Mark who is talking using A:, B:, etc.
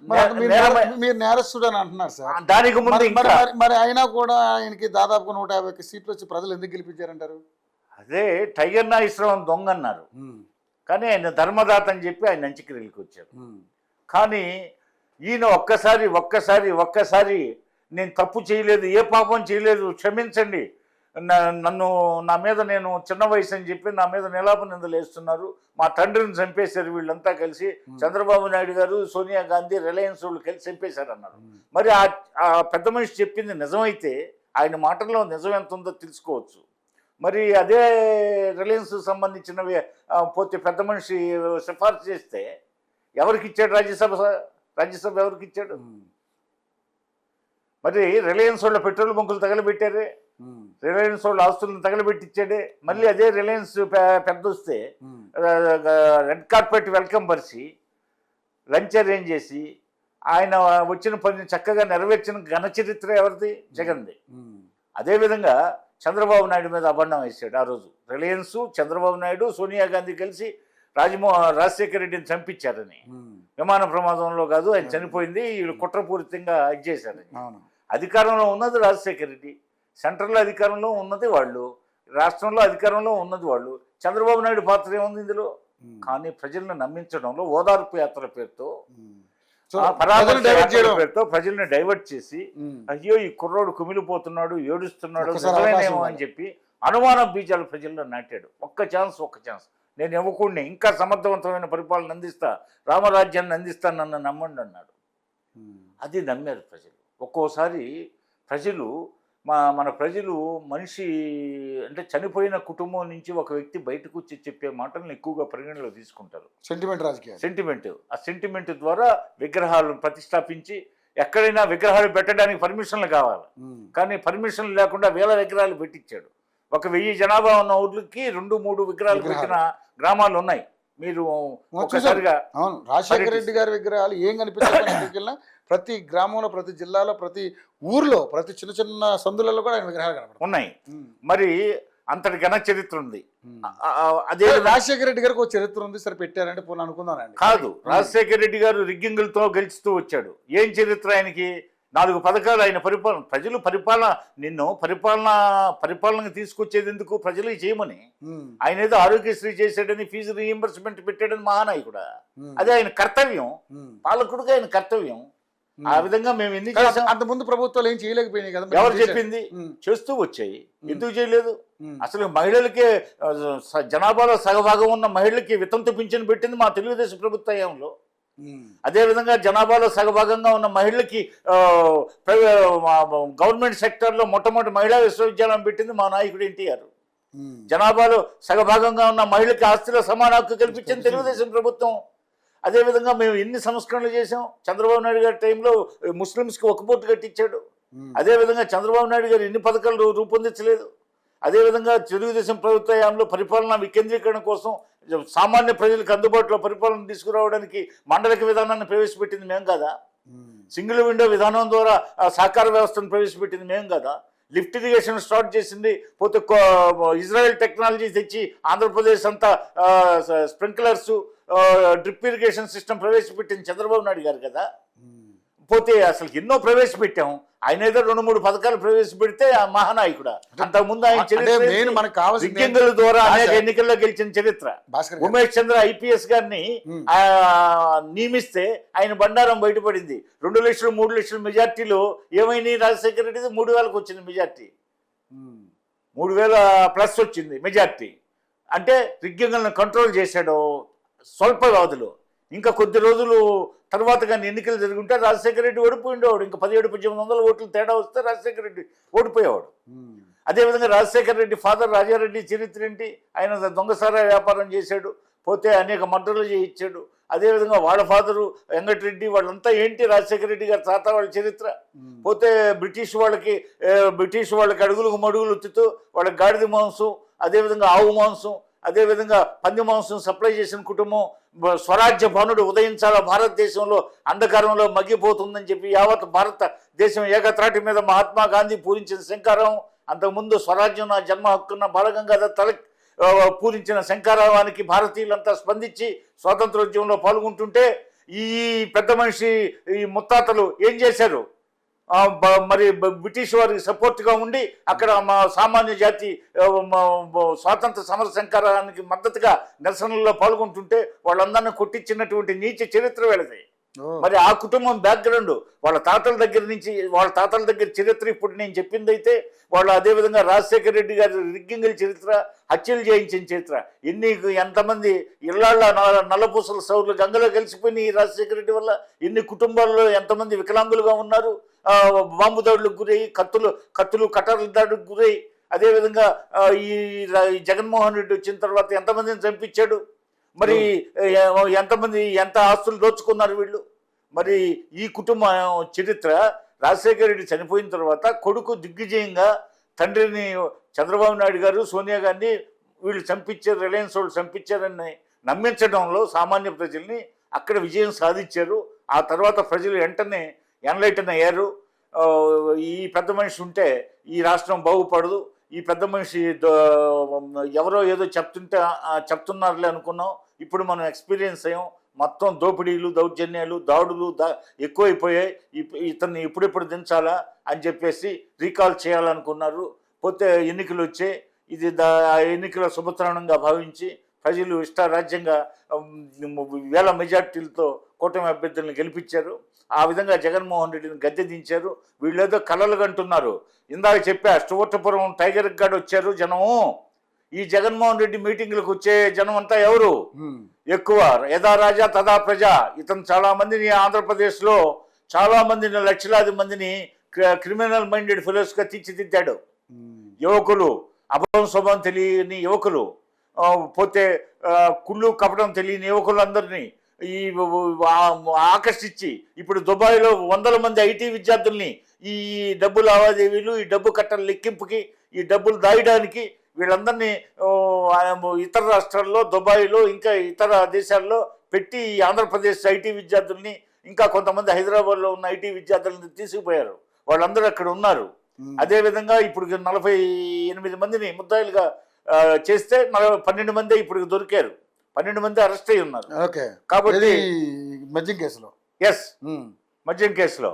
A: మీరు నేరస్తుడు అని అంటున్నారు సార్.
B: దానికి ముందు
A: మరి అయినా కూడా ఆయనకి దాదాపు 150 సీట్లు వచ్చి ప్రజలు ఎందుకు గెలిపించారంటారు?
B: అదే టైగర్ నాగేశ్వరరావు దొంగ అన్నారు, కానీ ఆయన ధర్మదాత అని చెప్పి ఆయన అంత్యక్రియలకు వచ్చారు. కానీ ఈయన ఒక్కసారి నేను తప్పు చేయలేదు, ఏ పాపం చేయలేదు, క్షమించండి, నా మీద నేను చిన్న వయసు అని చెప్పి నా మీద నిలాప నిందలు వేస్తున్నారు, మా తండ్రిని చంపేశారు వీళ్ళంతా కలిసి, చంద్రబాబు నాయుడు గారు, సోనియా గాంధీ, రిలయన్స్ వాళ్ళు కలిసి చంపేశారు అన్నారు. మరి ఆ పెద్ద మనిషి చెప్పింది నిజమైతే ఆయన మాటల్లో నిజం ఎంత ఉందో తెలుసుకోవచ్చు. మరి అదే రిలయన్స్ సంబంధించినవి పోతే పెద్ద మనిషి సిఫార్సు చేస్తే ఎవరికి ఇచ్చాడు? రాజ్యసభ ఎవరికి ఇచ్చాడు? మరి రిలయన్స్ వాళ్ళ పెట్రోల్ బంకులు తగలబెట్టారే, రిలయన్స్ వాళ్ళు ఆస్తులను తగలబెట్టించాడే. మళ్ళీ అదే రిలయన్స్ పెద్ద వస్తే రెడ్ కార్పెట్ వెల్కమ్ పరిచి లంచ్ అరేంజ్ చేసి ఆయన వచ్చిన పనిని చక్కగా నెరవేర్చిన ఘన చరిత్ర ఎవరిది? జగన్ది. అదేవిధంగా చంద్రబాబు నాయుడు మీద అబండం వేసాడు ఆ రోజు. రిలయన్స్, చంద్రబాబు నాయుడు, సోనియా గాంధీ కలిసి రాజశేఖర రెడ్డిని చంపించారని, విమాన ప్రమాదంలో కాదు ఆయన చనిపోయింది, వీళ్ళు కుట్రపూరితంగా ఇది చేశారని. అధికారంలో ఉన్నది రాజశేఖర రెడ్డి, సెంట్రల్లో అధికారంలో ఉన్నది వాళ్ళు, రాష్ట్రంలో అధికారంలో ఉన్నది వాళ్ళు. చంద్రబాబు నాయుడు పాత్ర ఏముంది ఇందులో? కానీ ప్రజలను నమ్మించడంలో ఓదార్పు యాత్ర పేరుతో, పేరుతో ప్రజల్ని డైవర్ట్ చేసి, అయ్యో ఈ కుర్రోడు కుమిలిపోతున్నాడు, ఏడుస్తున్నాడు, నిజమేనేమో అని చెప్పి అనుమాన బీజాలు ప్రజల్లో నాటాడు. ఒక్క ఛాన్స్ నేను ఇవ్వకుండా ఇంకా సమర్థవంతమైన పరిపాలన అందిస్తా, రామరాజ్యాన్ని అందిస్తా, నన్ను నమ్మండి అన్నాడు. అది నమ్మారు ప్రజలు. ఒక్కోసారి ప్రజలు మన ప్రజలు మనిషి అంటే చనిపోయిన కుటుంబం నుంచి ఒక వ్యక్తి బయటకు వచ్చి చెప్పే మాటలను ఎక్కువగా పరిగణలో తీసుకుంటారు. సెంటిమెంట్ ఆ సెంటిమెంట్ ద్వారా విగ్రహాలను ప్రతిష్టాపించి ఎక్కడైనా విగ్రహాలు పెట్టడానికి పర్మిషన్లు కావాలి, కానీ పర్మిషన్లు లేకుండా వేల విగ్రహాలు పెట్టించాడు. 1000 జనాభా ఉన్న ఊర్లకి 2-3 విగ్రహాలు పెట్టిన గ్రామాలు ఉన్నాయి. మీరు ఒక్కసారిగా
A: రాజశేఖర రెడ్డి గారి విగ్రహాలు ఏం కనిపిస్తున్నా ప్రతి గ్రామంలో, ప్రతి జిల్లాలో, ప్రతి ఊర్లో, ప్రతి చిన్న చిన్న సందులలో కూడా ఆయన విగ్రహాలు కనపడుతున్నాయి
B: ఉన్నాయి. మరి అంతటి ఘన చరిత్ర ఉంది. అదే
A: రాజశేఖర రెడ్డి గారికి ఒక చరిత్ర ఉంది సరే పెట్టారంటే పోనీ అనుకుందానండి.
B: కాదు, రాజశేఖర రెడ్డి గారు రిగ్గింగులతో గెలుస్తూ వచ్చాడు. ఏం చరిత్ర ఆయనకి? 4 పథకాలు ఆయన పరిపాలన. ప్రజలు పరిపాలనకు తీసుకొచ్చేది ఎందుకు? ప్రజలు చేయమని. ఆయన ఏదో ఆరోగ్యశ్రీ చేశాడని, ఫీజు రీయింబర్స్మెంట్ పెట్టాడని మహానాయకుడా, అదే ఆయన కర్తవ్యం. పాలకుడుగా ఆయన కర్తవ్యం. ఆ విధంగా మేము ఎందుకు చేసాం?
A: అంత ముందు ప్రభుత్వాలు ఏం చేయలేకపోయినాయి కదా.
B: ఎవరు చెప్పింది? చేస్తూ వచ్చాయి. ఎందుకు చేయలేదు? అసలు మహిళలకి జనాభాలో సగభాగం ఉన్న మహిళలకి వితంతు పింఛను పెట్టింది మా తెలుగుదేశం ప్రభుత్వ హయాంలో. అదేవిధంగా జనాభాలో సగభాగంగా ఉన్న మహిళలకి గవర్నమెంట్ సెక్టర్లో మొట్టమొదటి మహిళా విశ్వవిద్యాలయం పెట్టింది మా నాయకుడు ఎన్టీఆర్. జనాభాలో సగభాగంగా ఉన్న మహిళలకి ఆస్తిలో సమాన హక్కు కల్పించింది తెలుగుదేశం ప్రభుత్వం. అదేవిధంగా మేము ఎన్ని సంస్కరణలు చేసాం. చంద్రబాబు నాయుడు గారి టైంలో ముస్లిమ్స్కి ఒక పోర్టు కట్టించాడు. అదేవిధంగా చంద్రబాబు నాయుడు గారు ఎన్ని పథకాలు రూపొందించలేదు. అదేవిధంగా తెలుగుదేశం ప్రభుత్వ హయాంలో పరిపాలన వికేంద్రీకరణ కోసం సామాన్య ప్రజలకు అందుబాటులో పరిపాలన తీసుకురావడానికి మండలిక విధానాన్ని ప్రవేశపెట్టింది మేము కదా. సింగిల్ విండో విధానం ద్వారా సహకార వ్యవస్థను ప్రవేశపెట్టింది మేము కదా. లిఫ్ట్ ఇరిగేషన్ స్టార్ట్ చేసింది. పోతే ఇజ్రాయెల్ టెక్నాలజీ తెచ్చి ఆంధ్రప్రదేశ్ అంతా స్ప్రింక్లర్స్, డ్రిప్ ఇరిగేషన్ సిస్టమ్ ప్రవేశపెట్టింది చంద్రబాబు నాయుడు గారు కదా. పోతే అసలు ఎన్నో ప్రవేశపెట్టాము. ఆయన ఏదో 2-3 పథకాలు ప్రవేశపెడితే ఆ మహానాయకుడా. అంతకుముందు ఆయన చరిత్ర ద్వారా అనేక ఎన్నికల్లో గెలిచిన చరిత్ర. ఉమేష్ చంద్ర IPS గారిని నియమిస్తే ఆయన బండారం బయటపడింది. 2 లక్షలు 3 లక్షల మెజార్టీలో ఏమైనా రాజశేఖర రెడ్డి 3000కు వచ్చింది మెజార్టీ. 3000+ వచ్చింది మెజార్టీ. అంటే రిగ్గింగ్లను కంట్రోల్ చేశాడు స్వల్ప వ్యవధిలో. ఇంకా కొద్ది రోజులు తర్వాత కానీ ఎన్నికలు జరుగుంటే రాజశేఖర రెడ్డి ఓడిపోయిండేవాడు. ఇంకా 1700-1800 ఓట్లు తేడా వస్తే రాజశేఖర రెడ్డి ఓడిపోయేవాడు. అదేవిధంగా రాజశేఖర రెడ్డి ఫాదర్ రాజారెడ్డి చరిత్ర ఏంటి? ఆయన దొంగసారా వ్యాపారం చేశాడు, పోతే అనేక మర్డర్లు చేయించాడు. అదేవిధంగా వాళ్ళ ఫాదరు వెంకటరెడ్డి వాళ్ళంతా ఏంటి? రాజశేఖర రెడ్డి గారి తాత వాళ్ళ చరిత్ర. పోతే బ్రిటిష్ వాళ్ళకి అడుగులకు మడుగులు ఉత్తుతూ వాళ్ళకి గాడిద మాంసం, అదేవిధంగా ఆవు మాంసం, అదేవిధంగా పంది మాంసం సప్లై చేసిన కుటుంబం. స్వరాజ్య భానుడు ఉదయించాల భారతదేశంలో అంధకారంలో మగ్గిపోతుందని చెప్పి యావత్ భారతదేశం ఏకత్రాటి మీద మహాత్మా గాంధీ పూరించిన శంకారం. అంతకుముందు స్వరాజ్యం నా జన్మ హక్కున్న బాలగంగాధర్ తిలక్ పూరించిన శంకారావానికి భారతీయులంతా స్పందించి స్వాతంత్రోద్యమంలో పాల్గొంటుంటే ఈ పెద్ద మనిషి ఈ ముత్తాతలు ఏం చేశారు? మరి బ్రిటిష్ వారికి సపోర్ట్గా ఉండి అక్కడ మా సామాన్య జాతి స్వాతంత్ర సమర సంకారానికి మద్దతుగా నిరసనల్లో పాల్గొంటుంటే వాళ్ళందరినీ కొట్టించినటువంటి నీచ చరిత్ర వీళ్ళది. మరి ఆ కుటుంబం బ్యాక్గ్రౌండ్ వాళ్ళ తాతల దగ్గర చరిత్ర ఇప్పుడు నేను చెప్పింది అయితే వాళ్ళు అదేవిధంగా రాజశేఖర రెడ్డి గారి రిగ్గింగుల చరిత్ర, హత్యలు చేయించిన చరిత్ర, ఎంతమంది ఇళ్లాళ్ళ నల్లపూసల సౌర్లు గంగలో కలిసిపోయినాయి ఈ రాజశేఖర రెడ్డి వల్ల, ఎన్ని కుటుంబాల్లో ఎంతమంది వికలాంగులుగా ఉన్నారు, బాంబు దాడులకు గురయ్యి కత్తులు కటార్ల దాడులకు గురయ్యి, అదేవిధంగా ఈ జగన్మోహన్ రెడ్డి వచ్చిన తర్వాత ఎంతమందిని చంపించాడు, మరి ఎంత ఆస్తులు దోచుకున్నారు వీళ్ళు. మరి ఈ కుటుంబ చరిత్ర రాజశేఖర రెడ్డి చనిపోయిన తర్వాత కొడుకు దిగ్విజయంగా తండ్రిని చంద్రబాబు నాయుడు గారు, సోనియా గాంధీ వీళ్ళు చంపించారు, రిలయన్స్ వాళ్ళు చంపించారని నమ్మించడంలో సామాన్య ప్రజల్ని అక్కడ విజయం సాధించారు. ఆ తర్వాత ప్రజలు వెంటనే ఎన్లైటన్ అయ్యారు. ఈ పెద్ద మనిషి ఉంటే ఈ రాష్ట్రం బాగుపడదు, ఈ పెద్ద మనిషి ఎవరో ఏదో చెప్తున్నారులే అనుకున్నాం. ఇప్పుడు మనం ఎక్స్పీరియన్స్ అయ్యాం. మొత్తం దోపిడీలు, దౌర్జన్యాలు, దాడులు ఎక్కువైపోయాయి. ఇతన్ని ఎప్పుడెప్పుడు దించాలా అని చెప్పేసి రీకాల్ చేయాలనుకున్నారు. పోతే ఎన్నికలు వచ్చాయి. ఇది ఎన్నికల శుభతరుణంగా భావించి ప్రజలు ఇష్టారాజ్యంగా వేల మెజార్టీలతో కూటమి అభ్యర్థులను గెలిపించారు. ఆ విధంగా జగన్మోహన్ రెడ్డిని గద్దె దించారు. వీళ్ళేదో కలలు కంటున్నారు. ఇందాక చెప్పా, స్టువర్టపురం టైగర్ గార్డ్ వచ్చారు జనము. ఈ జగన్మోహన్ రెడ్డి మీటింగ్లకు వచ్చే జనం అంతా ఎవరు ఎక్కువ? యథా రాజా తదా ప్రజ. ఇతను చాలా మందిని ఆంధ్రప్రదేశ్లో చాలా మందిని, లక్షలాది మందిని క్రిమినల్ మైండెడ్ ఫెలోస్గా తీర్చిదిద్దాడు. యువకులు, అభం శుభం తెలియని యువకులు, పోతే కుళ్ళు కపటం తెలియని యువకులందరినీ ఈ ఆకర్షించి ఇప్పుడు దుబాయ్లో 100 మంది ఐటీ విద్యార్థుల్ని ఈ డబ్బు లావాదేవీలు, ఈ డబ్బు కట్టల లెక్కింపుకి, ఈ డబ్బులు దాయడానికి వీళ్ళందరినీ ఇతర రాష్ట్రాల్లో, దుబాయ్లో, ఇంకా ఇతర దేశాల్లో పెట్టి ఆంధ్రప్రదేశ్ ఐటీ విద్యార్థుల్ని, ఇంకా కొంతమంది హైదరాబాద్లో ఉన్న ఐటీ విద్యార్థులని తీసుకుపోయారు. వాళ్ళందరూ అక్కడ ఉన్నారు. అదేవిధంగా ఇప్పుడు 48 మందిని ముద్దాయిలుగా చేస్తే 12 మంది ఇప్పుడు దొరికారు. 12 మంది అరెస్ట్ అయి ఉన్నారు.
A: కాబట్టి మద్యం కేసులో
B: మద్యం కేసులో